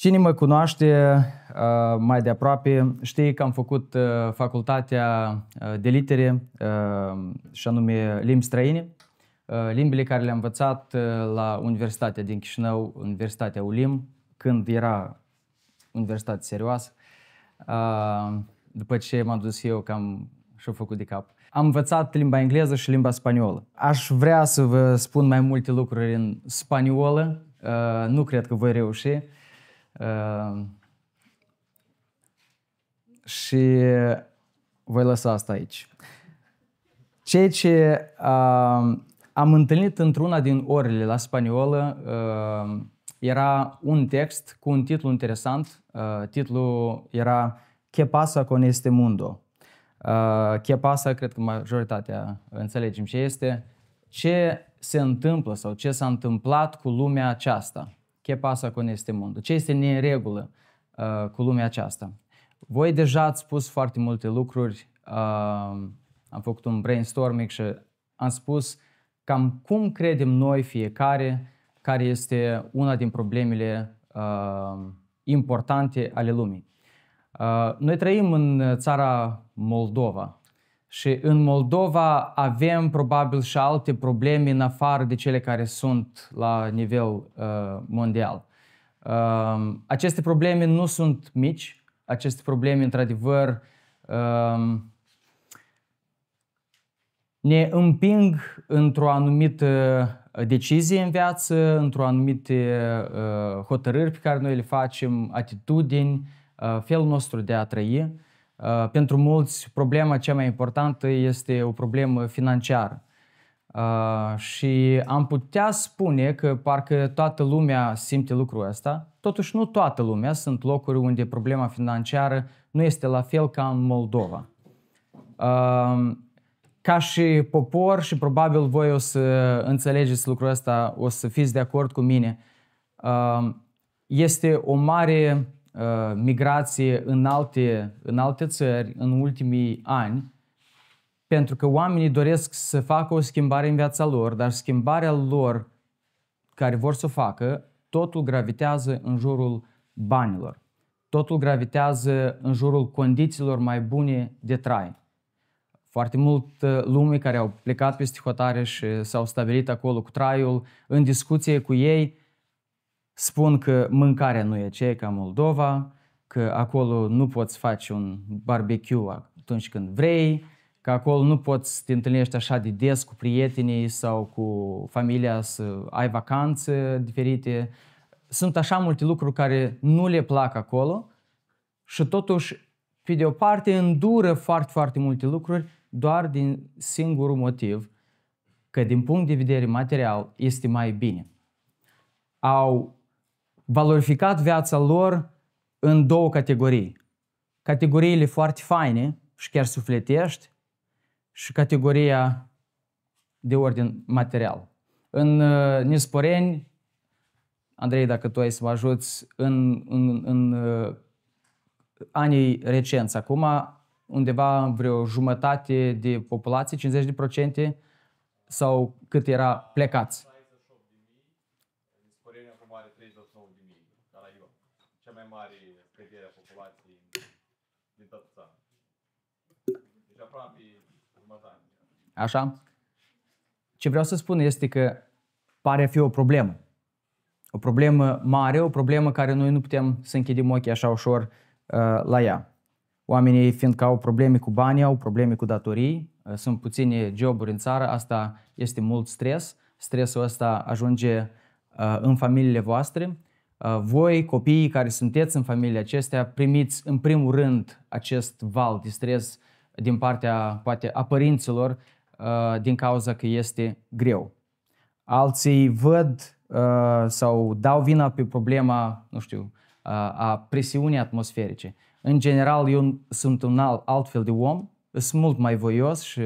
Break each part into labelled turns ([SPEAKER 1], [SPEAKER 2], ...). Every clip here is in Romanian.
[SPEAKER 1] Cine mă cunoaște mai de aproape știe că am făcut facultatea de litere și anume limbi străine. Limbile care le-am învățat la Universitatea din Chișinău, Universitatea ULIM, când era universitate serioasă. După ce m-am dus eu, cam și-o făcut de cap. Am învățat limba engleză și limba spaniolă. Aș vrea să vă spun mai multe lucruri în spaniolă. Nu cred că voi reuși. Și voi lăsa asta aici. Ceea ce am întâlnit într-una din orele la spaniolă era un text cu un titlu interesant. Titlul era "¿Qué pasa con este mundo?" "Qué pasa", cred că majoritatea înțelegem ce este. Ce se întâmplă sau ce s-a întâmplat cu lumea aceasta? "Qué pasa con este mundo?" Ce este în regulă cu lumea aceasta? Voi deja ați spus foarte multe lucruri. Am făcut un brainstorming și am spus cam cum credem noi fiecare care este una din problemele importante ale lumii. Noi trăim în țara Moldova și în Moldova avem probabil și alte probleme în afară de cele care sunt la nivel mondial. Aceste probleme nu sunt mici, aceste probleme într-adevăr ne împing într-o anumită decizie în viață, într-o anumită hotărâri pe care noi le facem, atitudini, felul nostru de a trăi. Pentru mulți, problema cea mai importantă este o problemă financiară. Și am putea spune că parcă toată lumea simte lucrul ăsta. Totuși nu toată lumea. Sunt locuri unde problema financiară nu este la fel ca în Moldova. Ca și popor, și probabil voi o să înțelegeți lucrul ăsta, o să fiți de acord cu mine, este o mare migrație în alte țări în ultimii ani, pentru că oamenii doresc să facă o schimbare în viața lor, dar schimbarea lor care vor să o facă, totul gravitează în jurul banilor. Totul gravitează în jurul condițiilor mai bune de trai. Foarte mult lume care au plecat peste hotare și s-au stabilit acolo cu traiul, în discuție cu ei, spun că mâncarea nu e aceea ca Moldova, că acolo nu poți face un barbecue atunci când vrei, că acolo nu poți să te întâlnești așa de des cu prietenii sau cu familia să ai vacanțe diferite. Sunt așa multe lucruri care nu le plac acolo și totuși, pe de o parte, îndură foarte, foarte multe lucruri doar din singurul motiv că din punct de vedere material este mai bine. Au valorificat viața lor în două categorii. Categoriile foarte faine și chiar sufletești și categoria de ordin material. În Nisporeni, Andrei, dacă tu ai să mă ajuți, în anii recenți acum, undeva vreo jumătate de populație, 50%, sau cât era plecați.
[SPEAKER 2] Cea mai mare scădere a populației din toată țara. Deci aproape jumătate.
[SPEAKER 1] Așa? Ce vreau să spun este că pare a fi o problemă. O problemă mare, o problemă care noi nu putem să închidem ochii așa ușor la ea. Oamenii, fiindcă au probleme cu banii, au probleme cu datorii, sunt puține joburi în țară, asta este mult stres. Stresul ăsta ajunge în familiile voastre. Voi, copiii care sunteți în familiile acestea, primiți în primul rând acest val de stres din partea, poate, a părinților din cauza că este greu. Alții văd sau dau vina pe problema, nu știu, a presiunii atmosferice. În general, eu sunt un alt fel de om, sunt mult mai voios și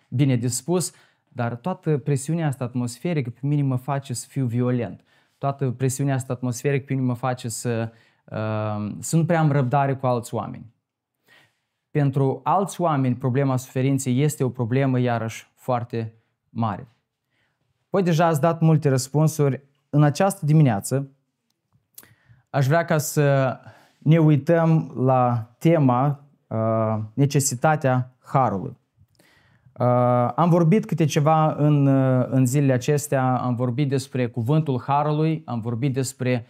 [SPEAKER 1] bine dispus, dar toată presiunea asta atmosferică pe mine mă face să fiu violent. Toată presiunea asta atmosferică pe mine mă face să nu prea am răbdare cu alți oameni. Pentru alți oameni, problema suferinței este o problemă iarăși foarte mare. Voi deja ați dat multe răspunsuri. În această dimineață aș vrea ca să ne uităm la tema necesitatea harului. Am vorbit câte ceva în zilele acestea, am vorbit despre cuvântul harului, am vorbit despre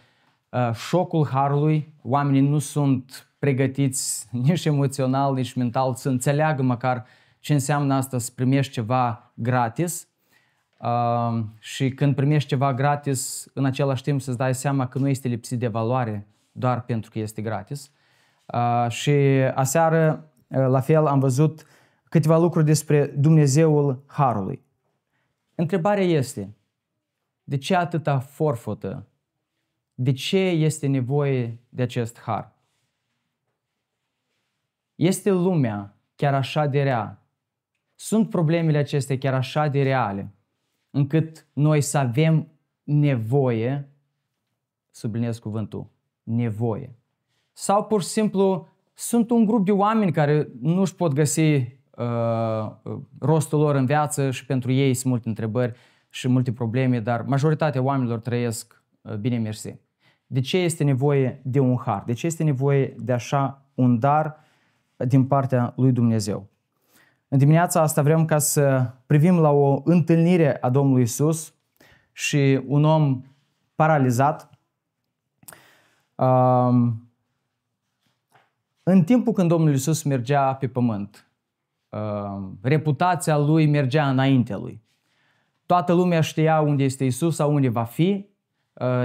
[SPEAKER 1] șocul harului. Oamenii nu sunt pregătiți nici emoțional, nici mental să înțeleagă măcar ce înseamnă asta să primești ceva gratis. Și când primești ceva gratis, în același timp să-ți dai seama că nu este lipsit de valoare doar pentru că este gratis. Și aseară, la fel, am văzut câteva lucruri despre Dumnezeul harului. Întrebarea este, de ce atâta forfotă? De ce este nevoie de acest har? Este lumea chiar așa de rea? Sunt problemele acestea chiar așa de reale, încât noi să avem nevoie, subliniez cuvântul, nevoie. Sau pur și simplu sunt un grup de oameni care nu își pot găsi rostul lor în viață și pentru ei sunt multe întrebări și multe probleme, dar majoritatea oamenilor trăiesc bine mersi. De ce este nevoie de un har? De ce este nevoie de așa un dar din partea lui Dumnezeu? În dimineața asta vrem ca să privim la o întâlnire a Domnului Iisus și un om paralizat. În timpul când Domnul Iisus mergea pe pământ, reputația lui mergea înaintea lui. Toată lumea știa unde este Iisus sau unde va fi,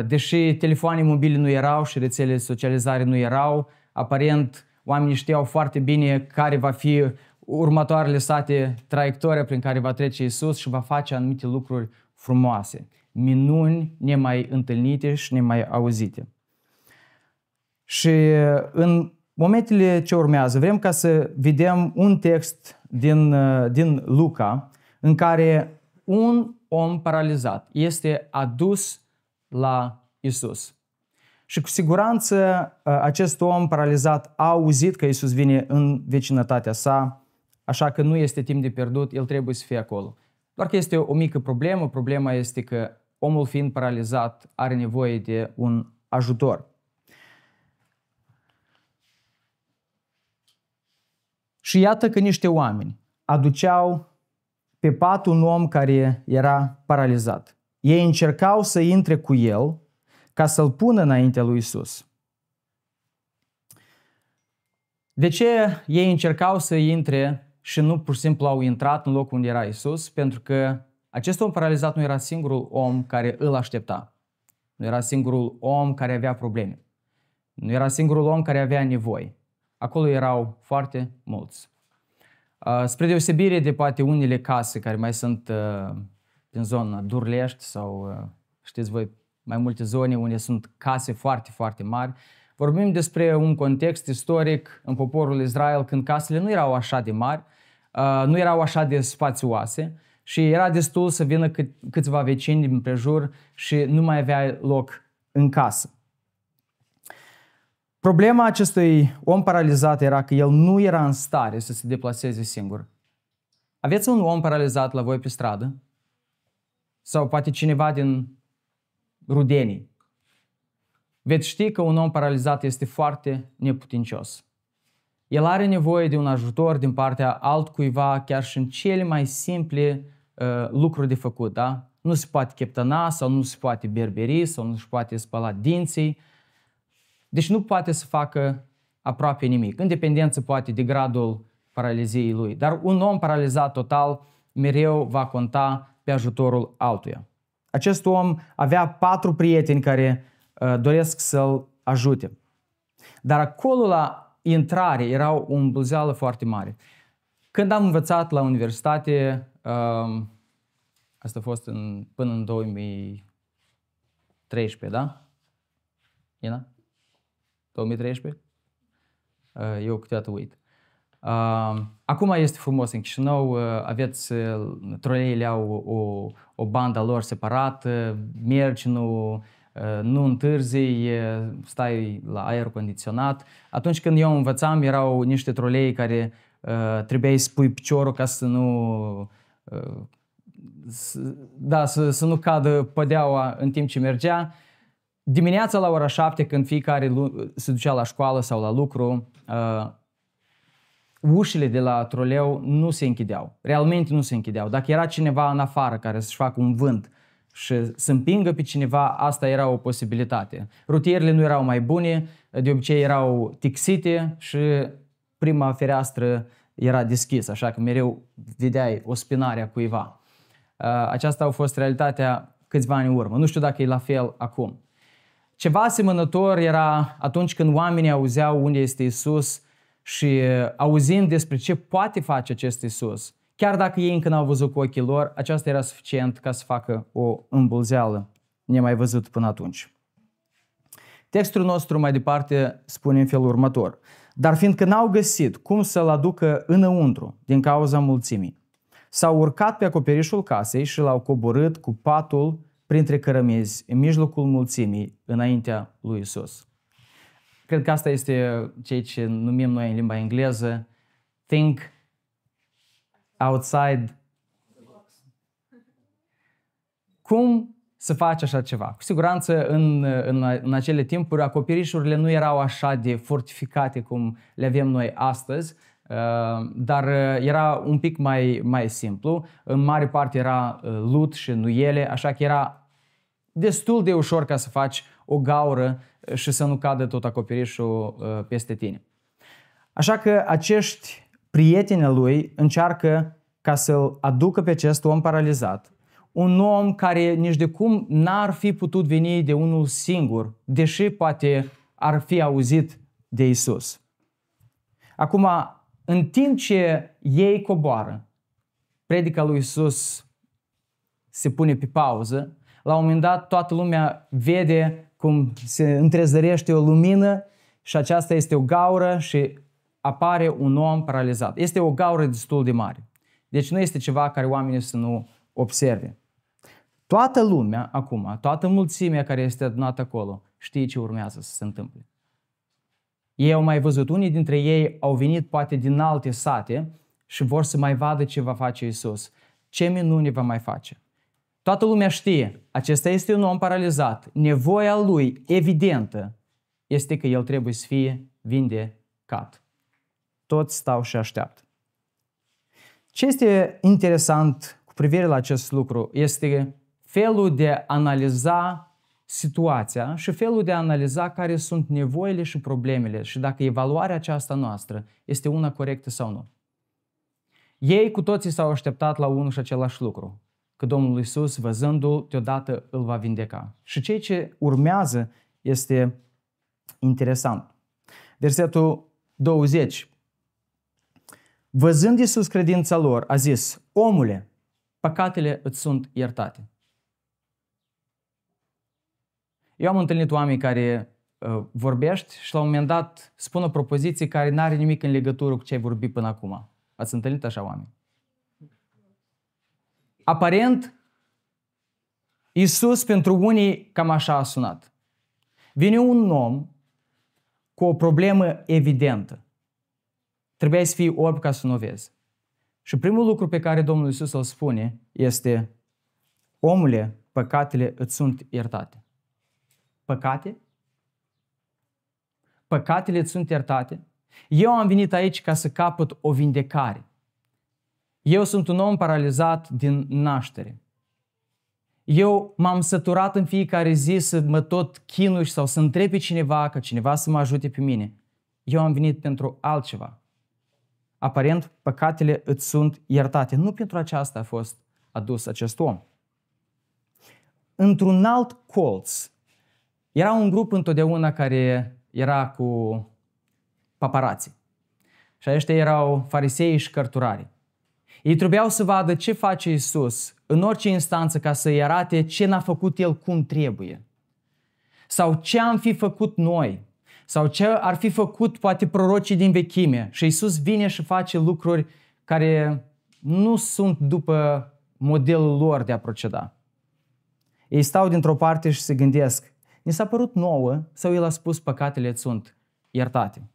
[SPEAKER 1] deși telefoane mobile nu erau și rețele de socializare nu erau, aparent oamenii știau foarte bine care va fi următoarele sate traiectoria prin care va trece Iisus și va face anumite lucruri frumoase, minuni nemai întâlnite și nemai auzite. Și în momentele ce urmează vrem ca să vedem un text din Luca în care un om paralizat este adus la Iisus. Și cu siguranță acest om paralizat a auzit că Iisus vine în vecinătatea sa, așa că nu este timp de pierdut, el trebuie să fie acolo. Doar că este o mică problemă, problema este că omul fiind paralizat are nevoie de un ajutor. Și iată că niște oameni aduceau pe pat un om care era paralizat. Ei încercau să intre cu el ca să-l pună înaintea lui Iisus. De ce ei încercau să intre și nu pur și simplu au intrat în locul unde era Iisus? Pentru că acest om paralizat nu era singurul om care îl aștepta. Nu era singurul om care avea probleme. Nu era singurul om care avea nevoi. Acolo erau foarte mulți. Spre deosebire de poate unele case care mai sunt din zona Durlești sau știți voi mai multe zone unde sunt case foarte, foarte mari, vorbim despre un context istoric în poporul Israel când casele nu erau așa de mari, nu erau așa de spațioase și era destul să vină câțiva vecini din împrejur și nu mai avea loc în casă. Problema acestui om paralizat era că el nu era în stare să se deplaseze singur. Aveți un om paralizat la voi pe stradă? Sau poate cineva din rudenii? Veți ști că un om paralizat este foarte neputincios. El are nevoie de un ajutor din partea altcuiva, chiar și în cele mai simple lucruri de făcut. Da? Nu se poate cheptăna sau nu se poate berberi sau nu se poate spăla dinții. Deci nu poate să facă aproape nimic, în dependență poate de gradul paraliziei lui. Dar un om paralizat total mereu va conta pe ajutorul altuia. Acest om avea 4 prieteni care doresc să-l ajute. Dar acolo la intrare era o îmbulzeală foarte mare. Când am învățat la universitate, asta a fost până în 2013, da? Ina? 2013? Eu câteodată uit. Acum este frumos în Chișinău, aveți, troleile au o bandă lor separată, mergi, nu întârzi, stai la aer condiționat. Atunci când eu învățam, erau niște trolei care trebuiai să pui piciorul ca să nu să nu cadă pădeaua în timp ce mergea. Dimineața la ora 7, când fiecare se ducea la școală sau la lucru, ușile de la troleu nu se închideau. Realmente nu se închideau. Dacă era cineva în afară care să-și facă un vânt și să împingă pe cineva, asta era o posibilitate. Rutierele nu erau mai bune, de obicei erau tixite și prima fereastră era deschisă, așa că mereu vedeai o spinare a cuiva. Aceasta a fost realitatea câțiva ani în urmă. Nu știu dacă e la fel acum. Ceva asemănător era atunci când oamenii auzeau unde este Isus și auzind despre ce poate face acest Isus, chiar dacă ei încă n-au văzut cu ochii lor, aceasta era suficient ca să facă o îmbulzeală nemai văzut până atunci. Textul nostru mai departe spune în felul următor. Dar fiindcă n-au găsit cum să-l aducă înăuntru din cauza mulțimii, s-au urcat pe acoperișul casei și l-au coborât cu patul printre cărămizi în mijlocul mulțimii înaintea lui Isus. Cred că asta este ceea ce numim noi în limba engleză think outside. Cum să faci așa ceva? Cu siguranță în acele timpuri acoperișurile nu erau așa de fortificate cum le avem noi astăzi, dar era un pic mai simplu. În mare parte era lut și nuiele, așa că era destul de ușor ca să faci o gaură și să nu cadă tot acoperișul peste tine. Așa că acești prieteni al lui încearcă ca să-l aducă pe acest om paralizat, un om care nici de cum n-ar fi putut veni de unul singur, deși poate ar fi auzit de Isus. Acum, în timp ce ei coboară, predica lui Isus se pune pe pauză, la un moment dat toată lumea vede cum se întrezărește o lumină și aceasta este o gaură și apare un om paralizat. Este o gaură destul de mare. Deci nu este ceva care oamenii să nu observe. Toată lumea acum, toată mulțimea care este adunată acolo, știe ce urmează să se întâmple. Ei au mai văzut, unii dintre ei au venit poate din alte sate și vor să mai vadă ce va face Isus. Ce minune va mai face. Toată lumea știe, acesta este un om paralizat. Nevoia lui evidentă este că el trebuie să fie vindecat. Toți stau și așteaptă. Ce este interesant cu privire la acest lucru este felul de a analiza situația și felul de a analiza care sunt nevoile și problemele și dacă evaluarea aceasta noastră este una corectă sau nu. Ei cu toții s-au așteptat la unul și același lucru, că Domnul Iisus, văzându-l, deodată îl va vindeca. Și ceea ce urmează este interesant. Versetul 20. Văzând Iisus credința lor, a zis, omule, păcatele îți sunt iertate. Eu am întâlnit oameni care vorbești și la un moment dat spun o propoziție care nu are nimic în legătură cu ce ai vorbit până acum. Ați întâlnit așa oameni? Aparent, Iisus pentru unii cam așa a sunat. Vine un om cu o problemă evidentă. Trebuia să fii orb ca să nu o vezi. Și primul lucru pe care Domnul Iisus îl spune este, omule, păcatele îți sunt iertate. Păcate? Păcatele îți sunt iertate? Eu am venit aici ca să capăt o vindecare. Eu sunt un om paralizat din naștere. Eu m-am săturat în fiecare zi să mă tot chinui sau să întreb pe cineva, ca cineva să mă ajute pe mine. Eu am venit pentru altceva. Aparent, păcatele îți sunt iertate. Nu pentru aceasta a fost adus acest om. Într-un alt colț, era un grup întotdeauna care era cu paparații. Și aceștia erau farisei și cărturari. Ei trebuiau să vadă ce face Iisus în orice instanță ca să-i arate ce n-a făcut El cum trebuie. Sau ce am fi făcut noi. Sau ce ar fi făcut poate prorocii din vechime. Și Iisus vine și face lucruri care nu sunt după modelul lor de a proceda. Ei stau dintr-o parte și se gândesc, ni s-a părut nouă sau El a spus păcatele îți sunt iertate.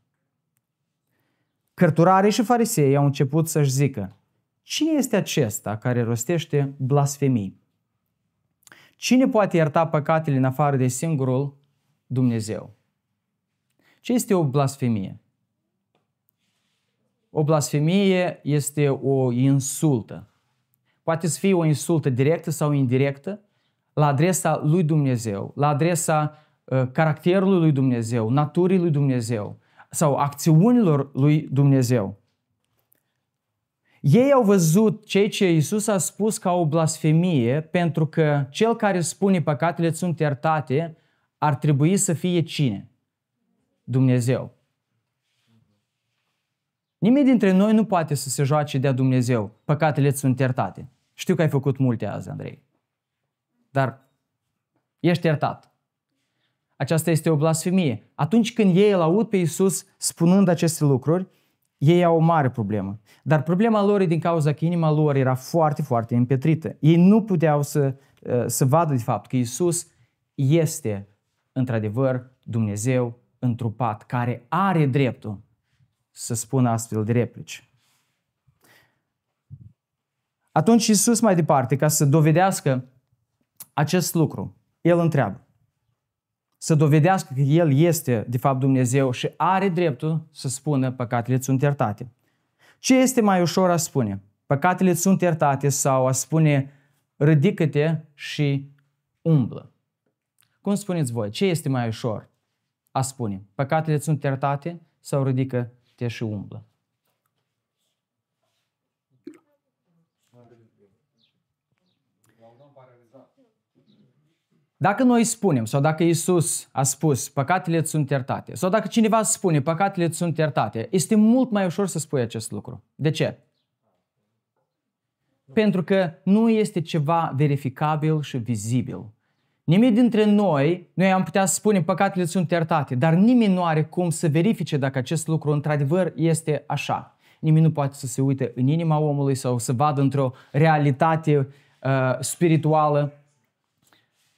[SPEAKER 1] Cărturarii și farisei au început să-și zică, cine este acesta care rostește blasfemii? Cine poate ierta păcatele în afară de singurul Dumnezeu. Ce este o blasfemie? O blasfemie este o insultă. Poate să fie o insultă directă sau indirectă la adresa lui Dumnezeu, la adresa caracterului lui Dumnezeu, naturii lui Dumnezeu sau acțiunilor lui Dumnezeu. Ei au văzut ceea ce Iisus a spus ca o blasfemie, pentru că cel care spune păcatele sunt iertate ar trebui să fie cine? Dumnezeu. Nimeni dintre noi nu poate să se joace de-a Dumnezeu. Păcatele sunt iertate. Știu că ai făcut multe azi, Andrei. Dar ești iertat. Aceasta este o blasfemie. Atunci când ei îl aud pe Iisus spunând aceste lucruri, ei au o mare problemă. Dar problema lor e din cauza că inima lor era foarte, foarte împietrită. Ei nu puteau să vadă de fapt că Iisus este într-adevăr Dumnezeu întrupat, care are dreptul să spună astfel de replici. Atunci Iisus mai departe, ca să dovedească acest lucru, El întreabă. Să dovedească că El este de fapt Dumnezeu și are dreptul să spună păcatele sunt iertate. Ce este mai ușor a spune? Păcatele sunt iertate sau a spune ridică-te și umblă? Cum spuneți voi? Ce este mai ușor a spune? Păcatele sunt iertate sau ridică-te și umblă? Dacă noi spunem, sau dacă Iisus a spus, păcatele sunt iertate, sau dacă cineva spune, păcatele sunt iertate, este mult mai ușor să spui acest lucru. De ce? Pentru că nu este ceva verificabil și vizibil. Nimeni dintre noi am putea spune, păcatele sunt iertate, dar nimeni nu are cum să verifice dacă acest lucru într-adevăr este așa. Nimeni nu poate să se uite în inima omului sau să vadă într-o realitate spirituală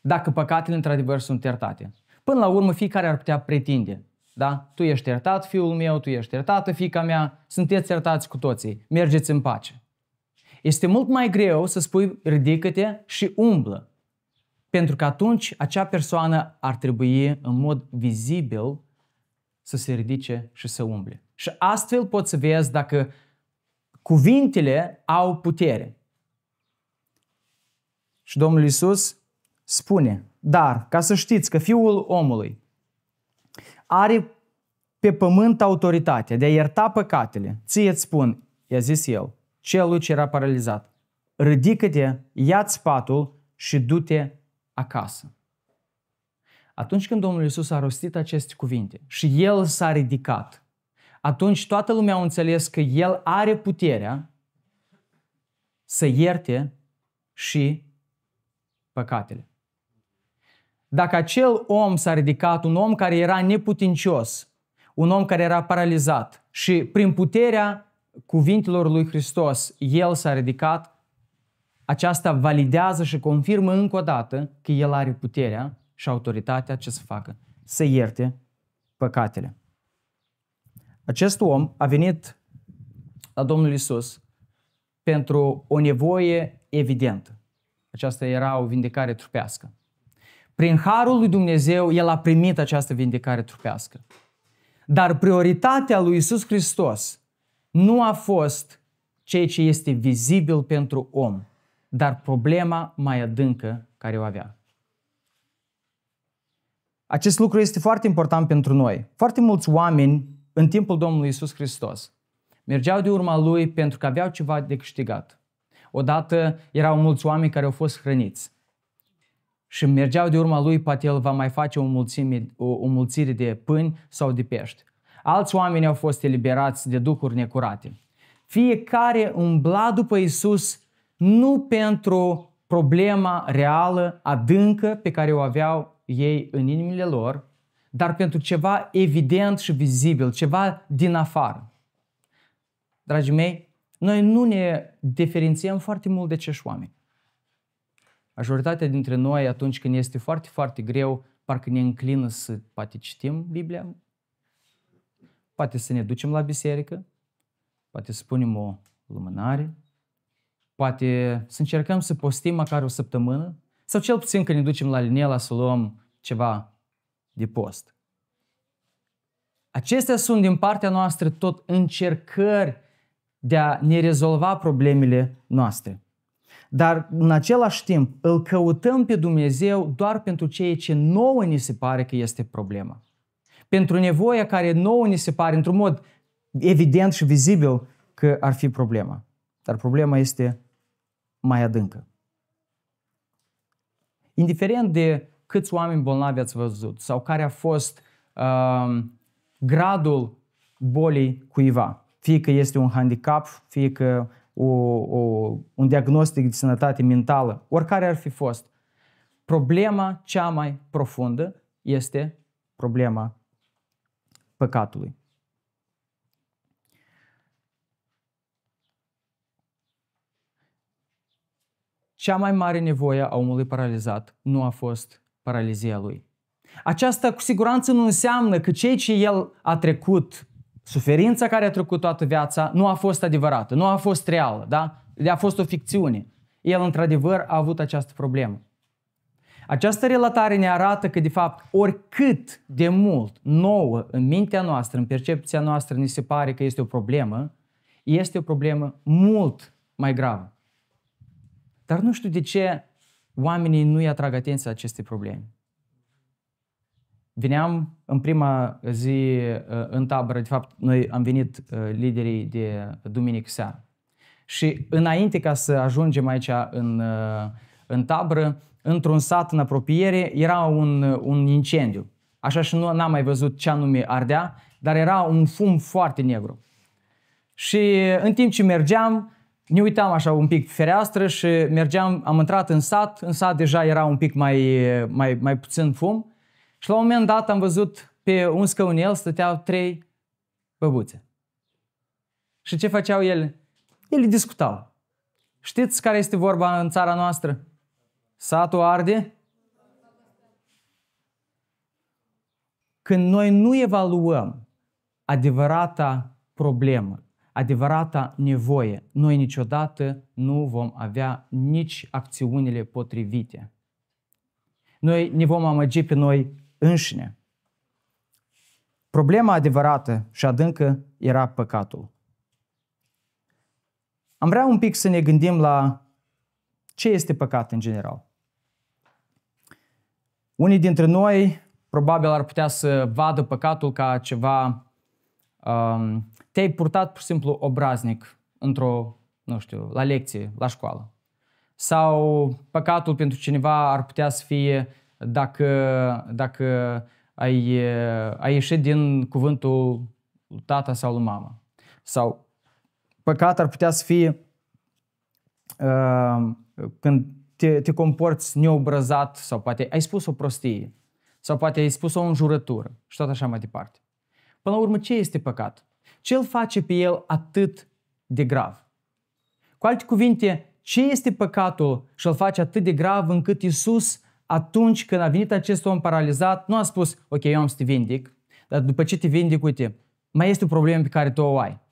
[SPEAKER 1] dacă păcatele într-adevăr sunt iertate. Până la urmă, fiecare ar putea pretinde. Da? Tu ești iertat, fiul meu, tu ești iertată, fiica mea, sunteți iertați cu toții, mergeți în pace. Este mult mai greu să spui ridică-te și umblă. Pentru că atunci acea persoană ar trebui în mod vizibil să se ridice și să umble. Și astfel poți să vezi dacă cuvintele au putere. Și Domnul Iisus spune, dar ca să știți că Fiul omului are pe pământ autoritatea de a ierta păcatele, ție îți spun, i-a zis el, celui ce era paralizat, ridică-te, ia-ți patul și du-te acasă. Atunci când Domnul Iisus a rostit aceste cuvinte și El s-a ridicat, atunci toată lumea a înțeles că El are puterea să ierte și păcatele. Dacă acel om s-a ridicat, un om care era neputincios, un om care era paralizat și prin puterea cuvintelor lui Hristos, El s-a ridicat, aceasta validează și confirmă încă o dată că El are puterea și autoritatea ce să facă? Să ierte păcatele. Acest om a venit la Domnul Iisus pentru o nevoie evidentă. Aceasta era o vindecare trupească. Prin harul lui Dumnezeu, El a primit această vindecare trupească. Dar prioritatea lui Iisus Hristos nu a fost ceea ce este vizibil pentru om, dar problema mai adâncă care o avea. Acest lucru este foarte important pentru noi. Foarte mulți oameni în timpul Domnului Iisus Hristos mergeau de urma Lui pentru că aveau ceva de câștigat. Odată erau mulți oameni care au fost hrăniți și mergeau de urma Lui, poate El va mai face o mulțire de pâini sau de pești. Alți oameni au fost eliberați de duhuri necurate. Fiecare umbla după Iisus nu pentru problema reală, adâncă pe care o aveau ei în inimile lor, dar pentru ceva evident și vizibil, ceva din afară. Dragii mei, noi nu ne diferențiem foarte mult de acești oameni. Majoritatea dintre noi, atunci când este foarte, foarte greu, parcă ne înclină să poate citim Biblia, poate să ne ducem la biserică, poate să punem o lumânare, poate să încercăm să postim măcar o săptămână, sau cel puțin când ne ducem la Linela să luăm ceva de post. Acestea sunt din partea noastră tot încercări de a ne rezolva problemele noastre. Dar în același timp îl căutăm pe Dumnezeu doar pentru ceea ce nouă ni se pare că este problema. Pentru nevoia care nouă ni se pare într-un mod evident și vizibil că ar fi problema. Dar problema este mai adâncă. Indiferent de câți oameni bolnavi ați văzut sau care a fost gradul bolii cuiva, fie că este un handicap, fie că un diagnostic de sănătate mentală, oricare ar fi fost, problema cea mai profundă este problema păcatului. Cea mai mare nevoie a omului paralizat nu a fost paralizia lui. Aceasta cu siguranță nu înseamnă că ceea ce el a trecut, suferința care a trecut toată viața, nu a fost adevărată, nu a fost reală, da? A fost o ficțiune. El într-adevăr a avut această problemă. Această relatare ne arată că de fapt oricât de mult nouă în mintea noastră, în percepția noastră ni se pare că este o problemă mult mai gravă. Dar nu știu de ce oamenii nu-i atrag atenția aceste probleme. Veneam în prima zi în tabără, de fapt noi am venit liderii de duminică seara. Și înainte ca să ajungem aici în tabără, într-un sat în apropiere era un incendiu. Așa și nu am mai văzut ce anume ardea, dar era un fum foarte negru. Și în timp ce mergeam, ne uitam așa un pic pe fereastră și mergeam, am intrat în sat deja era un pic mai puțin fum și la un moment dat am văzut pe un scaunel stăteau 3 băbuțe. Și ce făceau ele? Ele discutau. Știți care este vorba în țara noastră? Satul arde? Când noi nu evaluăm adevărata problemă, adevărata nevoie, noi niciodată nu vom avea nici acțiunile potrivite. Noi ne vom amăgi pe noi înșine. Problema adevărată și adâncă era păcatul. Am vrea un pic să ne gândim la ce este păcat în general. Unii dintre noi probabil ar putea să vadă păcatul ca ceva... te-ai purtat pur și simplu obraznic la lecție, la școală. Sau păcatul pentru cineva ar putea să fie dacă ai ieșit din cuvântul tata sau lui mama. Sau păcat ar putea să fie când te comporți neobrăzat sau poate ai spus o prostie sau poate ai spus o înjurătură și tot așa mai departe. Până la urmă, ce este păcat? Ce îl face pe el atât de grav? Cu alte cuvinte, ce este păcatul și îl face atât de grav încât Iisus, atunci când a venit acest om paralizat, nu a spus, ok, eu am să te vindic, dar după ce te vindic, uite, mai este o problemă pe care tu o ai.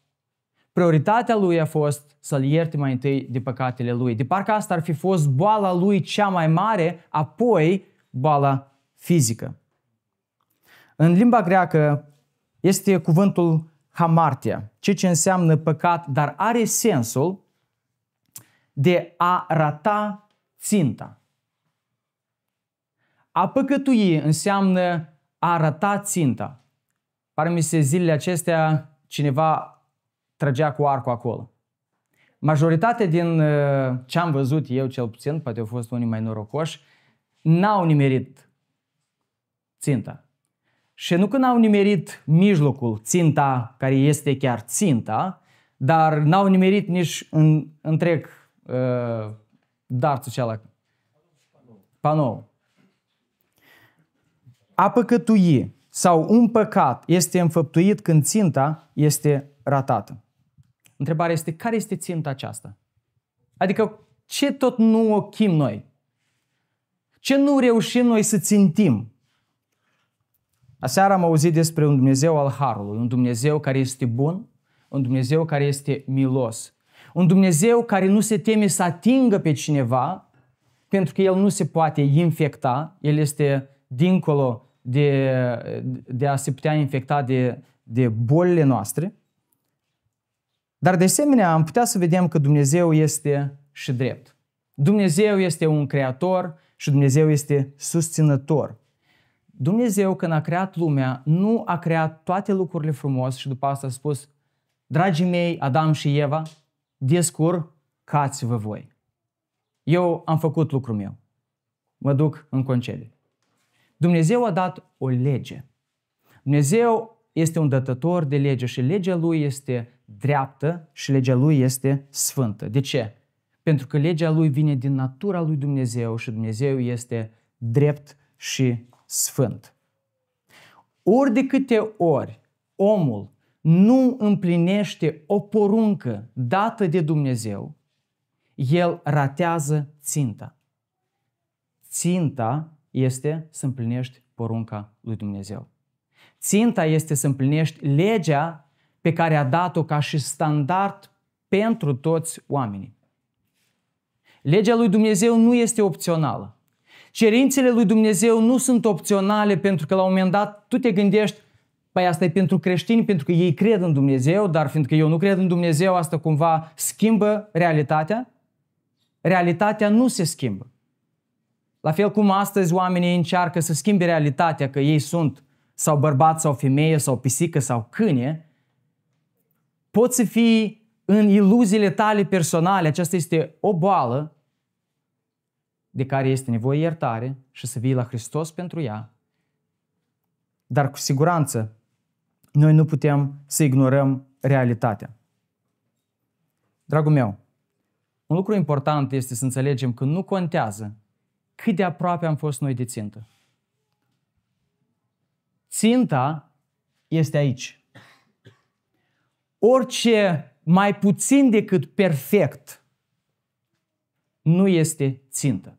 [SPEAKER 1] Prioritatea lui a fost să-l ierte mai întâi de păcatele lui. De parcă asta ar fi fost boala lui cea mai mare, apoi boala fizică. În limba greacă este cuvântul hamartia, ceea ce înseamnă păcat, dar are sensul de a rata ținta. A păcătui înseamnă a rata ținta. Pare-mi se zilele acestea cineva trăgea cu arcul acolo. Majoritatea din ce am văzut eu cel puțin, poate au fost unii mai norocoși, n-au nimerit ținta. Și nu că n-au nimerit mijlocul, ținta care este chiar ținta, dar n-au nimerit nici întreg darțul cealaltă. Panou. A păcătui sau un păcat este înfăptuit când ținta este ratată. Întrebarea este, care este ținta aceasta? Adică, ce tot nu ochim noi? Ce nu reușim noi să țintim? Aseară am auzit despre un Dumnezeu al Harului, un Dumnezeu care este bun, un Dumnezeu care este milos, un Dumnezeu care nu se teme să atingă pe cineva, pentru că El nu se poate infecta, El este dincolo de a se putea infecta de bolile noastre. Dar de asemenea am putea să vedem că Dumnezeu este și drept. Dumnezeu este un creator și Dumnezeu este susținător. Dumnezeu, când a creat lumea, nu a creat toate lucrurile frumos și după asta a spus: dragii mei, Adam și Eva, descurcați-vă voi. Eu am făcut lucrul meu. Mă duc în concediu. Dumnezeu a dat o lege. Dumnezeu este un dătător de lege și legea Lui este dreaptă și legea Lui este sfântă. De ce? Pentru că legea Lui vine din natura Lui Dumnezeu și Dumnezeu este drept și sfânt. Ori de câte ori omul nu împlinește o poruncă dată de Dumnezeu, el ratează ținta. Ținta este să împlinești porunca lui Dumnezeu. Ținta este să împlinești legea pe care a dat-o ca și standard pentru toți oamenii. Legea lui Dumnezeu nu este opțională. Cerințele lui Dumnezeu nu sunt opționale pentru că la un moment dat tu te gândești: păi asta e pentru creștini, pentru că ei cred în Dumnezeu, dar fiindcă eu nu cred în Dumnezeu, asta cumva schimbă realitatea? Realitatea nu se schimbă. La fel cum astăzi oamenii încearcă să schimbe realitatea că ei sunt sau bărbat sau femeie sau pisică sau câine, poți să fii în iluziile tale personale. Aceasta este o boală de care este nevoie iertare și să vii la Hristos pentru ea. Dar cu siguranță noi nu putem să ignorăm realitatea. Dragul meu, un lucru important este să înțelegem că nu contează cât de aproape am fost noi de țintă. Ținta este aici. Orice mai puțin decât perfect nu este țintă.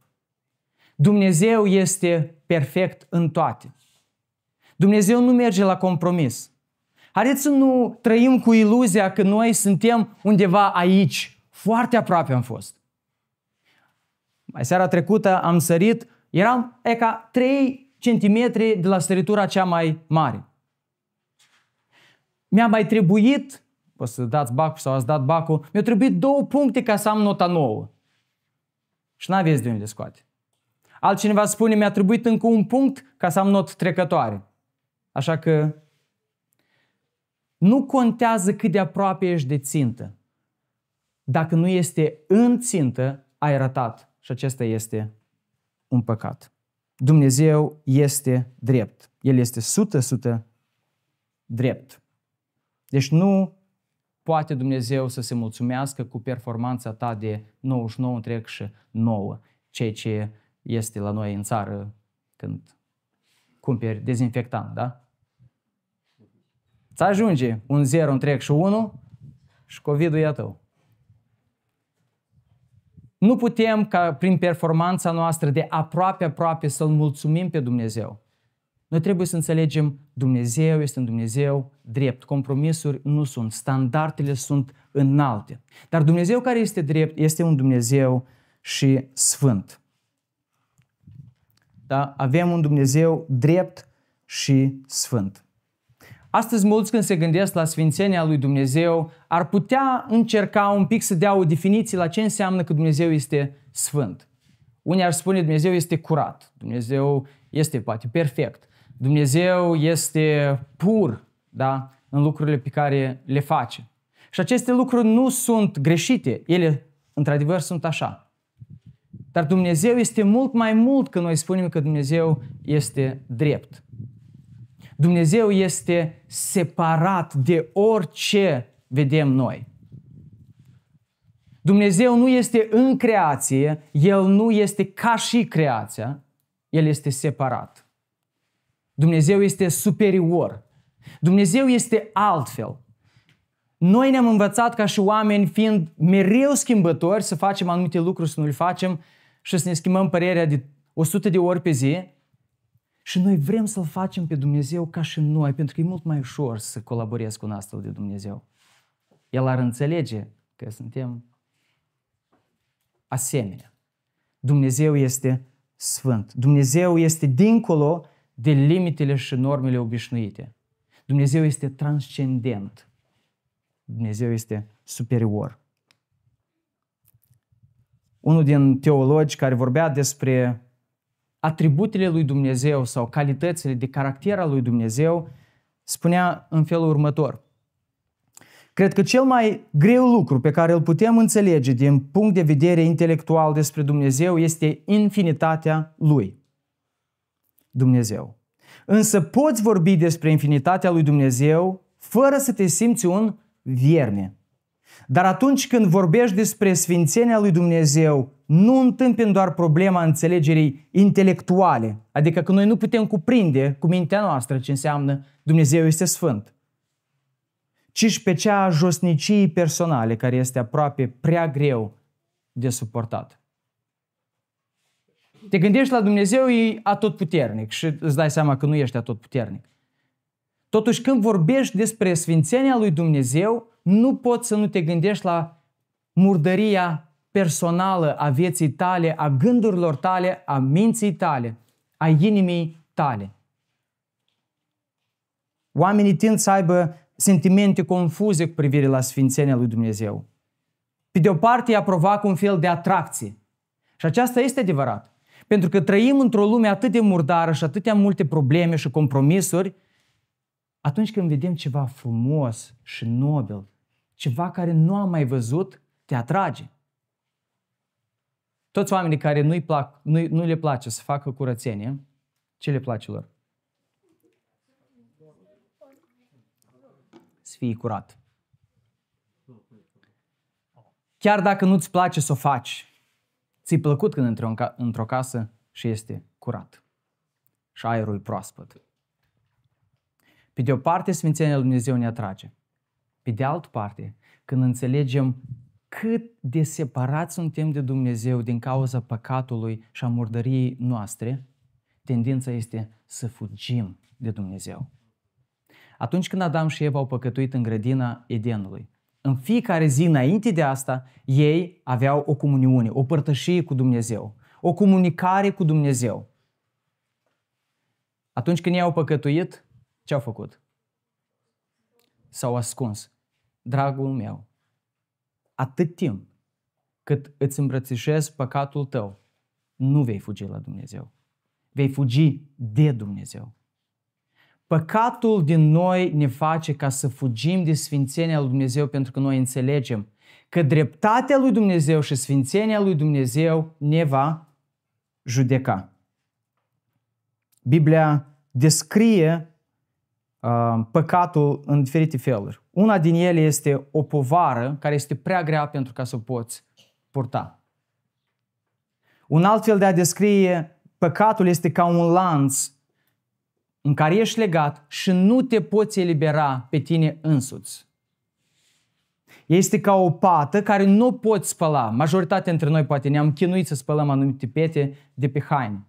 [SPEAKER 1] Dumnezeu este perfect în toate. Dumnezeu nu merge la compromis. Haideți să nu trăim cu iluzia că noi suntem undeva aici. Foarte aproape am fost. Mai seara trecută am sărit, eram ca 3 centimetri de la săritura cea mai mare. Mi-a mai trebuit, o să dați bacul sau ați dat bacul, mi-a trebuit 2 puncte ca să am nota 9. Și n-aveți de unde scoate. Altcineva spune: mi-a trebuit încă 1 punct ca să am notă trecătoare. Așa că nu contează cât de aproape ești de țintă. Dacă nu este în țintă, ai ratat. Și acesta este un păcat. Dumnezeu este drept. El este 100% drept. Deci nu poate Dumnezeu să se mulțumească cu performanța ta de 99,9, ceea ce este la noi în țară când cumperi dezinfectant, da? Ți ajunge un 0,1 și COVID-ul e a tău. Nu putem ca prin performanța noastră de aproape să-L mulțumim pe Dumnezeu. Noi trebuie să înțelegem: Dumnezeu este un Dumnezeu drept. Compromisuri nu sunt. Standardele sunt înalte. Dar Dumnezeu care este drept este un Dumnezeu și sfânt. Da? Avem un Dumnezeu drept și sfânt. Astăzi mulți când se gândesc la sfințenia lui Dumnezeu ar putea încerca un pic să dea o definiție la ce înseamnă că Dumnezeu este sfânt. Unii ar spune: Dumnezeu este curat, Dumnezeu este poate perfect, Dumnezeu este pur, da, în lucrurile pe care le face. Și aceste lucruri nu sunt greșite, ele într-adevăr sunt așa. Dar Dumnezeu este mult mai mult când noi spunem că Dumnezeu este drept. Dumnezeu este separat de orice vedem noi. Dumnezeu nu este în creație, El nu este ca și creația, El este separat. Dumnezeu este superior. Dumnezeu este altfel. Noi ne-am învățat ca și oameni, fiind mereu schimbători, să facem anumite lucruri, să nu le facem și să ne schimbăm părerea de 100 de ori pe zi. Și noi vrem să-L facem pe Dumnezeu ca și noi, pentru că e mult mai ușor să colaborezi cu un astfel de Dumnezeu. El ar înțelege că suntem asemenea. Dumnezeu este sfânt. Dumnezeu este dincolo de limitele și normele obișnuite. Dumnezeu este transcendent. Dumnezeu este superior. Unul din teologi care vorbea despre atributele lui Dumnezeu sau calitățile de caracter al lui Dumnezeu spunea în felul următor. Cred că cel mai greu lucru pe care îl putem înțelege din punct de vedere intelectual despre Dumnezeu este infinitatea Lui. Dumnezeu. Însă poți vorbi despre infinitatea lui Dumnezeu fără să te simți un vierme. Dar atunci când vorbești despre sfințenia lui Dumnezeu, nu întâmpini doar problema înțelegerii intelectuale, adică că noi nu putem cuprinde cu mintea noastră ce înseamnă Dumnezeu este sfânt, ci și pe cea a josniciei personale, care este aproape prea greu de suportat. Te gândești la Dumnezeu, e atotputernic și îți dai seama că nu ești atotputernic. Totuși, când vorbești despre sfințenia lui Dumnezeu, nu poți să nu te gândești la murdăria personală a vieții tale, a gândurilor tale, a minții tale, a inimii tale. Oamenii tind să aibă sentimente confuze cu privire la sfințenia lui Dumnezeu. Pe de o parte, ea provoacă un fel de atracție. Și aceasta este adevărat. Pentru că trăim într-o lume atât de murdară și atâtea multe probleme și compromisuri, atunci când vedem ceva frumos și nobil, ceva care nu am mai văzut, te atrage. Toți oamenii care nu le place să facă curățenie, ce le place lor? Să fie curat. Chiar dacă nu-ți place să o faci, ți-i plăcut când intri într-o casă și este curat. Și aerul e proaspăt. Pe de o parte, sfințenia lui Dumnezeu ne atrage. Pe de altă parte, când înțelegem cât de separați suntem de Dumnezeu din cauza păcatului și a murdăriei noastre, tendința este să fugim de Dumnezeu. Atunci când Adam și Eva au păcătuit în grădina Edenului, în fiecare zi înainte de asta, ei aveau o comuniune, o părtășie cu Dumnezeu, o comunicare cu Dumnezeu. Atunci când ei au păcătuit, ce au făcut? S-au ascuns. Dragul meu, atât timp cât îți îmbrățișezi păcatul tău, nu vei fugi la Dumnezeu. Vei fugi de Dumnezeu. Păcatul din noi ne face ca să fugim de sfințenia lui Dumnezeu, pentru că noi înțelegem că dreptatea lui Dumnezeu și sfințenia lui Dumnezeu ne va judeca. Biblia descrie păcatul în diferite feluri. Una din ele este o povară care este prea grea pentru ca să o poți purta. Un alt fel de a descrie păcatul este ca un lanț în care ești legat și nu te poți elibera pe tine însuți. Este ca o pată care nu poți spăla. Majoritatea dintre noi poate ne-am chinuit să spălăm anumite pete de pe haine.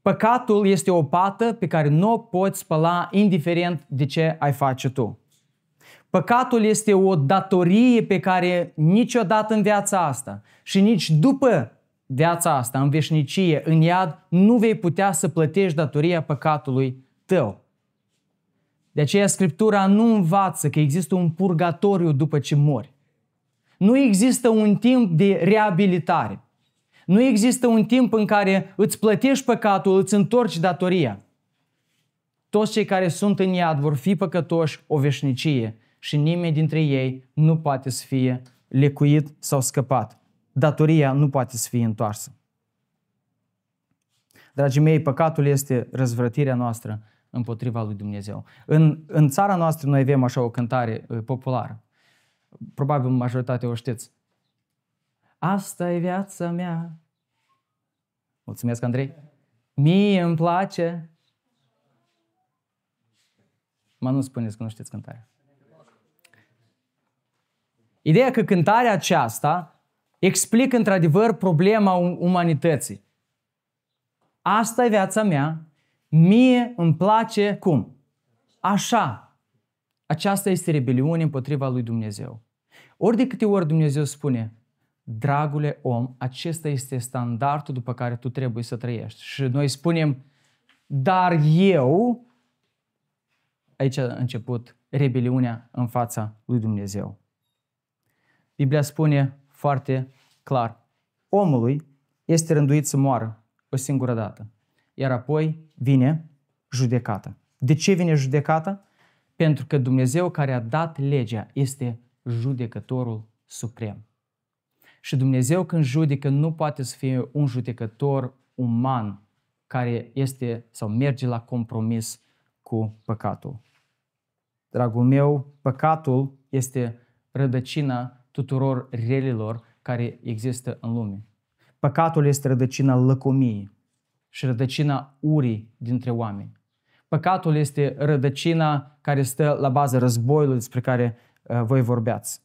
[SPEAKER 1] Păcatul este o pată pe care nu o poți spăla indiferent de ce ai face tu. Păcatul este o datorie pe care niciodată în viața asta și nici după viața asta, în veșnicie, în iad, nu vei putea să plătești datoria păcatului tău. De aceea Scriptura nu învață că există un purgatoriu după ce mori. Nu există un timp de reabilitare. Nu există un timp în care îți plătești păcatul, îți întorci datoria. Toți cei care sunt în iad vor fi păcătoși o veșnicie și nimeni dintre ei nu poate să fie lecuit sau scăpat. Datoria nu poate să fie întoarsă. Dragii mei, păcatul este răzvrătirea noastră împotriva lui Dumnezeu. În țara noastră noi avem așa o cântare populară. Probabil majoritatea o știți. Asta e viața mea. Mulțumesc, Andrei. Mie îmi place. Mă, nu spuneți că nu știți cântarea. Ideea că cântarea aceasta explică într-adevăr problema umanității. Asta e viața mea, mie îmi place cum? Așa. Aceasta este rebeliune împotriva lui Dumnezeu. Ori de câte ori Dumnezeu spune, dragule om, acesta este standardul după care tu trebuie să trăiești. Și noi spunem, dar eu, aici a început rebeliunea în fața lui Dumnezeu. Biblia spune foarte clar, omului este rânduit să moară o singură dată, iar apoi vine judecata. De ce vine judecata? Pentru că Dumnezeu care a dat legea este judecătorul suprem. Și Dumnezeu când judecă nu poate să fie un judecător uman care este sau merge la compromis cu păcatul. Dragul meu, păcatul este rădăcina tuturor relelor care există în lume. Păcatul este rădăcina lăcomiei și rădăcina urii dintre oameni. Păcatul este rădăcina care stă la bază războiului despre care voi vorbeați.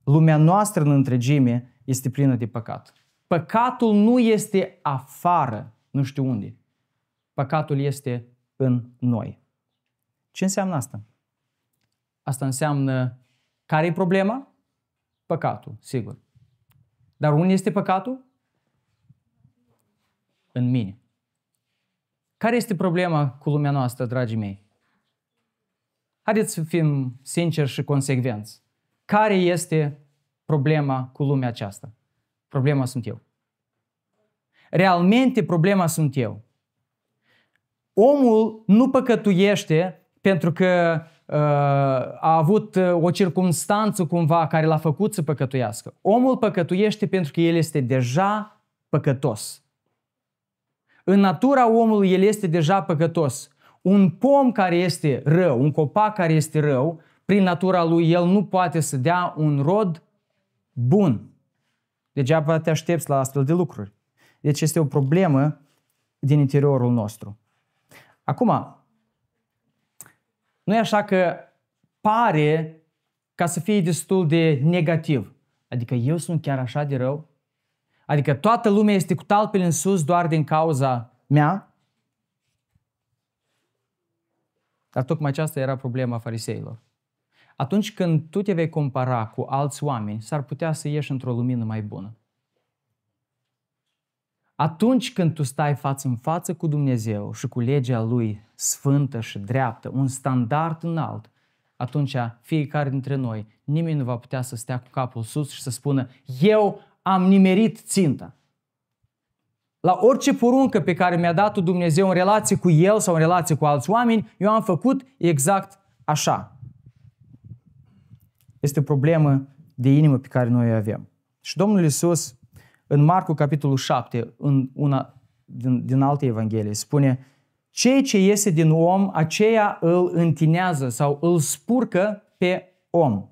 [SPEAKER 1] Lumea noastră în întregime este plină de păcat. Păcatul nu este afară, nu știu unde. Păcatul este în noi. Ce înseamnă asta? Asta înseamnă care e problema? Păcatul, sigur. Dar unde este păcatul? În mine. Care este problema cu lumea noastră, dragii mei? Haideți să fim sinceri și consecvenți. Care este problema cu lumea aceasta? Problema sunt eu. Realmente problema sunt eu. Omul nu păcătuiește pentru că a avut o circumstanță cumva care l-a făcut să păcătuiască. Omul păcătuiește pentru că el este deja păcătos. În natura omului el este deja păcătos. Un pom care este rău, un copac care este rău, prin natura lui el nu poate să dea un rod bun. Degeaba te aștepți la astfel de lucruri. Deci este o problemă din interiorul nostru. Acum, nu e așa că pare ca să fie destul de negativ. Adică eu sunt chiar așa de rău? Adică toată lumea este cu talpele în sus doar din cauza mea? Dar tocmai aceasta era problema fariseilor. Atunci când tu te vei compara cu alți oameni, s-ar putea să ieși într-o lumină mai bună. Atunci când tu stai față în față cu Dumnezeu și cu legea Lui sfântă și dreaptă, un standard înalt, atunci fiecare dintre noi, nimeni nu va putea să stea cu capul sus și să spună eu am nimerit ținta. La orice poruncă pe care mi-a dat-o Dumnezeu în relație cu El sau în relație cu alți oameni, eu am făcut exact așa. Este o problemă de inimă pe care noi o avem. Și Domnul Iisus, în Marcu, capitolul 7, în una din alte evanghelii, spune cei ce iese din om, aceea îl întinează sau îl spurcă pe om.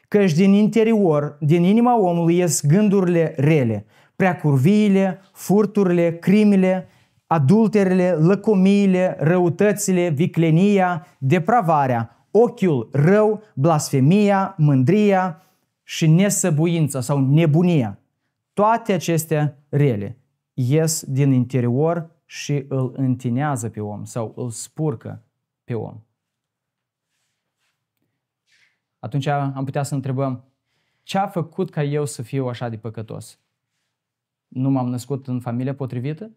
[SPEAKER 1] Căci din interior, din inima omului ies gândurile rele, preacurviile, furturile, crimele, adulterele, lăcomiile, răutățile, viclenia, depravarea, ochiul rău, blasfemia, mândria și nesăbuința sau nebunia. Toate acestea rele ies din interior și îl întinează pe om sau îl spurcă pe om. Atunci am putea să întrebăm, ce a făcut ca eu să fiu așa de păcătos? Nu m-am născut în familie potrivită?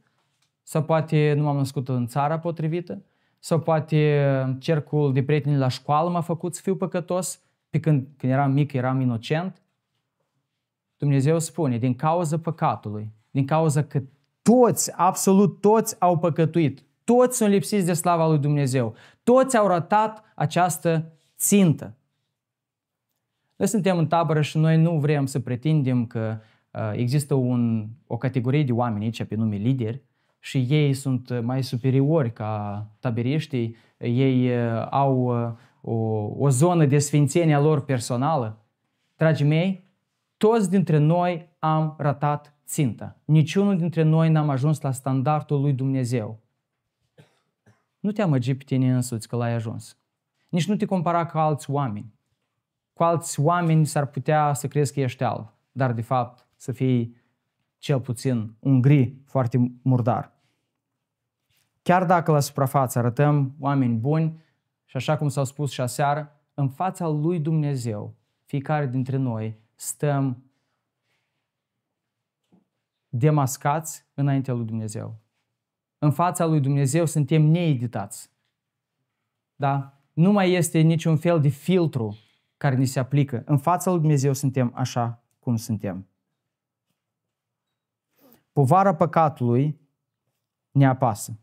[SPEAKER 1] Sau poate nu m-am născut în țara potrivită? Sau poate cercul de prieteni la școală m-a făcut să fiu păcătos? Pe când eram mic eram inocent? Dumnezeu spune, din cauza păcatului, din cauza că toți, absolut toți au păcătuit, toți sunt lipsiți de slava lui Dumnezeu, toți au ratat această țintă. Noi suntem în tabără și noi nu vrem să pretindem că există o categorie de oameni aici pe nume lideri și ei sunt mai superiori ca taberiștii, ei au o zonă de sfințenie a lor personală. Dragii mei, toți dintre noi am ratat ținta. Niciunul dintre noi n-am ajuns la standardul lui Dumnezeu. Nu te amăgi pe tine însuți că l-ai ajuns. Nici nu te compara cu alți oameni. Cu alți oameni s-ar putea să crezi că ești alb, dar de fapt să fii cel puțin un gri foarte murdar. Chiar dacă la suprafață arătăm oameni buni și așa cum s-au spus și aseară, în fața lui Dumnezeu, fiecare dintre noi stăm demascați înaintea lui Dumnezeu. în fața lui Dumnezeu suntem needitați. Da? Nu mai este niciun fel de filtru care ni se aplică. În fața lui Dumnezeu suntem așa cum suntem. Povara păcatului ne apasă.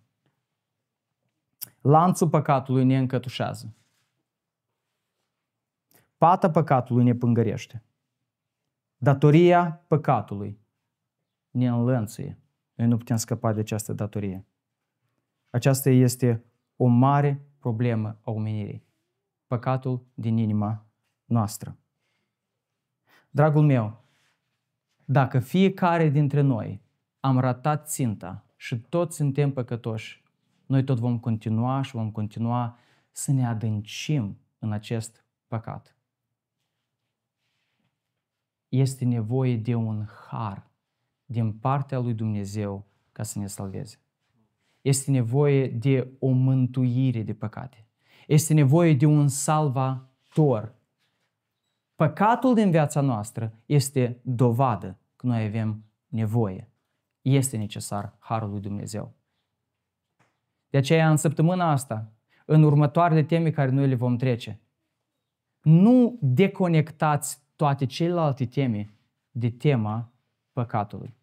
[SPEAKER 1] Lanțul păcatului ne încătușează. Pata păcatului ne pângărește. Datoria păcatului ne înlănțuie. Noi nu putem scăpa de această datorie. Aceasta este o mare problemă a omenirii. Păcatul din inima noastră. Dragul meu, dacă fiecare dintre noi am ratat ținta și toți suntem păcătoși, noi tot vom continua și vom continua să ne adâncim în acest păcat. Este nevoie de un har din partea lui Dumnezeu ca să ne salveze. Este nevoie de o mântuire de păcate. Este nevoie de un salvator. Păcatul din viața noastră este dovadă că noi avem nevoie. Este necesar harul lui Dumnezeu. De aceea, în săptămâna asta, în următoarele teme care noi le vom trece, nu deconectați toate celelalte teme de tema păcatului.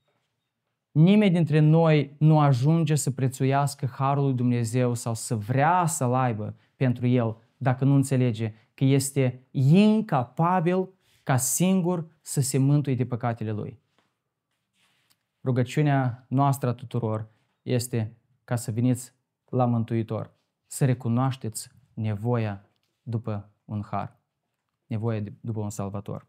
[SPEAKER 1] Nimeni dintre noi nu ajunge să prețuiască harul lui Dumnezeu sau să vrea să-l aibă pentru el dacă nu înțelege că este incapabil ca singur să se mântui de păcatele lui. Rugăciunea noastră a tuturor este ca să veniți la Mântuitor, să recunoașteți nevoia după un har, nevoia după un salvator.